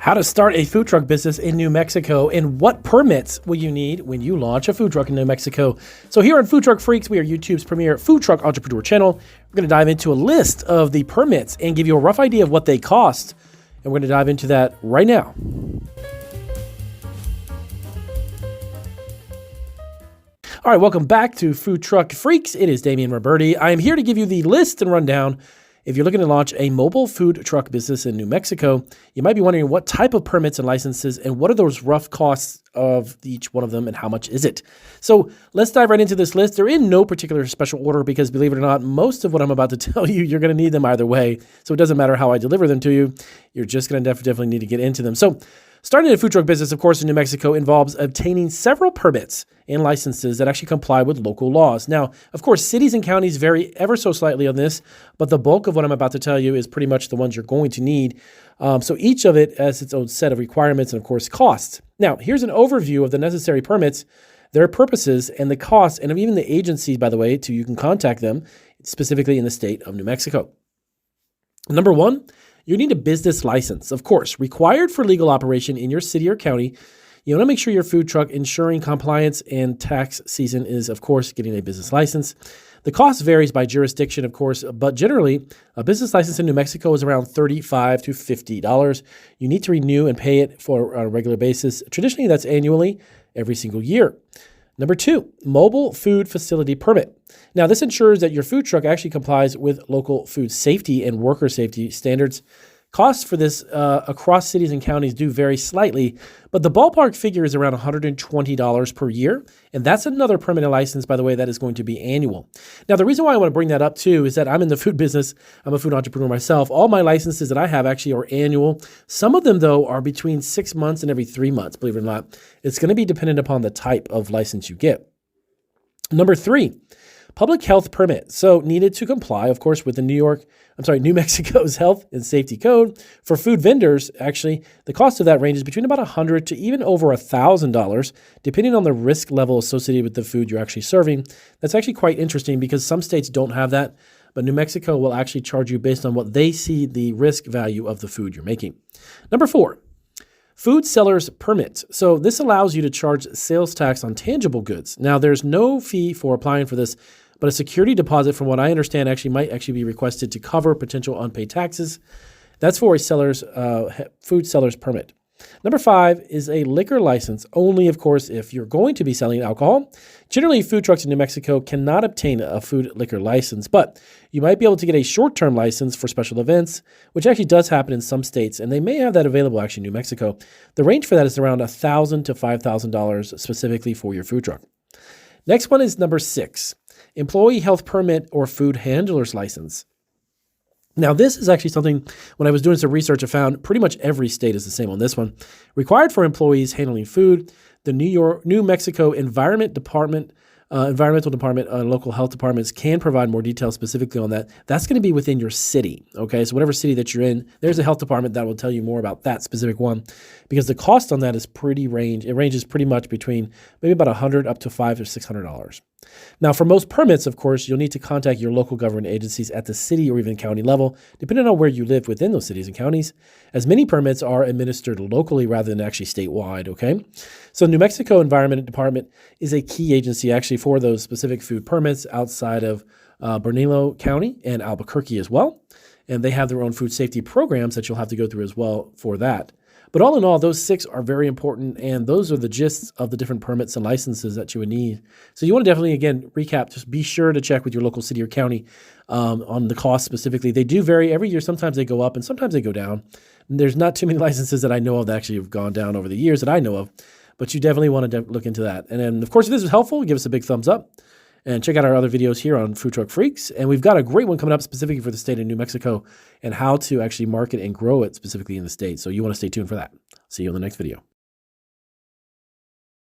How to start a food truck business in New Mexico and what permits will you need when you launch a food truck in New Mexico. So here on Food Truck Freaks, we are YouTube's premier food truck entrepreneur channel. We're going to dive into a list of the permits and give you a rough idea of what they cost. And we're going to dive into that right now. All right, welcome back to Food Truck Freaks. It is Damian Roberti. I am here to give you the list and rundown. If you're looking to launch a mobile food truck business in New Mexico, you might be wondering what type of permits and licenses and what are those rough costs of each one of them and how much is it? So let's dive right into this list. They're in no particular special order because, believe it or not, most of what I'm about to tell you, you're going to need them either way. So it doesn't matter how I deliver them to you. You're just going to definitely need to get into them. So starting a food truck business, of course, in New Mexico involves obtaining several permits and licenses that actually comply with local laws. Now, of course, cities and counties vary ever so slightly on this, but the bulk of what I'm about to tell you is pretty much the ones you're going to need. So each of it has its own set of requirements and, of course, costs. Now, here's an overview of the necessary permits, their purposes, and the costs, and even the agencies, by the way, you can contact them, specifically in the state of New Mexico. Number one, you need a business license, of course, required for legal operation in your city or county. You want to make sure your food truck ensuring compliance and tax season is, of course, getting a business license. The cost varies by jurisdiction, of course, but generally, a business license in New Mexico is around $35 to $50. You need to renew and pay it for on a regular basis. Traditionally, that's annually, every single year. Number two, mobile food facility permit. Now, this ensures that your food truck actually complies with local food safety and worker safety standards. Costs for this across cities and counties do vary slightly, but the ballpark figure is around $120 per year. And that's another permanent license, by the way, that is going to be annual. Now, the reason why I want to bring that up too is that I'm in the food business. I'm a food entrepreneur myself. All my licenses that I have actually are annual. Some of them, though, are between 6 months and every 3 months, believe it or not. It's going to be dependent upon the type of license you get. Number three, public health permit. So needed to comply, of course, with the New Mexico's health and safety code. For food vendors, actually, the cost of that ranges between about $100 to even over $1,000, depending on the risk level associated with the food you're actually serving. That's actually quite interesting because some states don't have that, but New Mexico will actually charge you based on what they see the risk value of the food you're making. Number four, food seller's permit. So this allows you to charge sales tax on tangible goods. Now, there's no fee for applying for this, but a security deposit, from what I understand, might be requested to cover potential unpaid taxes. That's for a food seller's permit. Number five is a liquor license, only, of course, if you're going to be selling alcohol. Generally, food trucks in New Mexico cannot obtain a food liquor license, but you might be able to get a short-term license for special events, which actually does happen in some states, and they may have that available actually in New Mexico. The range for that is around $1,000 to $5,000 specifically for your food truck. Next one is number six, employee health permit or food handler's license. Now, this is actually something, when I was doing some research, I found pretty much every state is the same on this one. Required for employees handling food, the New Mexico Environmental Department and local health departments can provide more details specifically on that. That's going to be within your city, okay? So whatever city that you're in, there's a health department that will tell you more about that specific one because the cost on that is it ranges pretty much between maybe about $100 up to $500 or $600. Now, for most permits, of course, you'll need to contact your local government agencies at the city or even county level, depending on where you live within those cities and counties, as many permits are administered locally rather than actually statewide, okay? So New Mexico Environment Department is a key agency actually for those specific food permits outside of Bernalillo County and Albuquerque as well. And they have their own food safety programs that you'll have to go through as well for that. But all in all, those six are very important, and those are the gists of the different permits and licenses that you would need. So you want to definitely, again, recap, just be sure to check with your local city or county on the cost specifically. They do vary every year. Sometimes they go up and sometimes they go down. And there's not too many licenses that I know of that actually have gone down over the years that I know of, but you definitely want to look into that. And then, of course, if this was helpful, give us a big thumbs up. And check out our other videos here on Food Truck Freaks. And we've got a great one coming up specifically for the state of New Mexico and how to actually market and grow it specifically in the state. So you want to stay tuned for that. See you in the next video.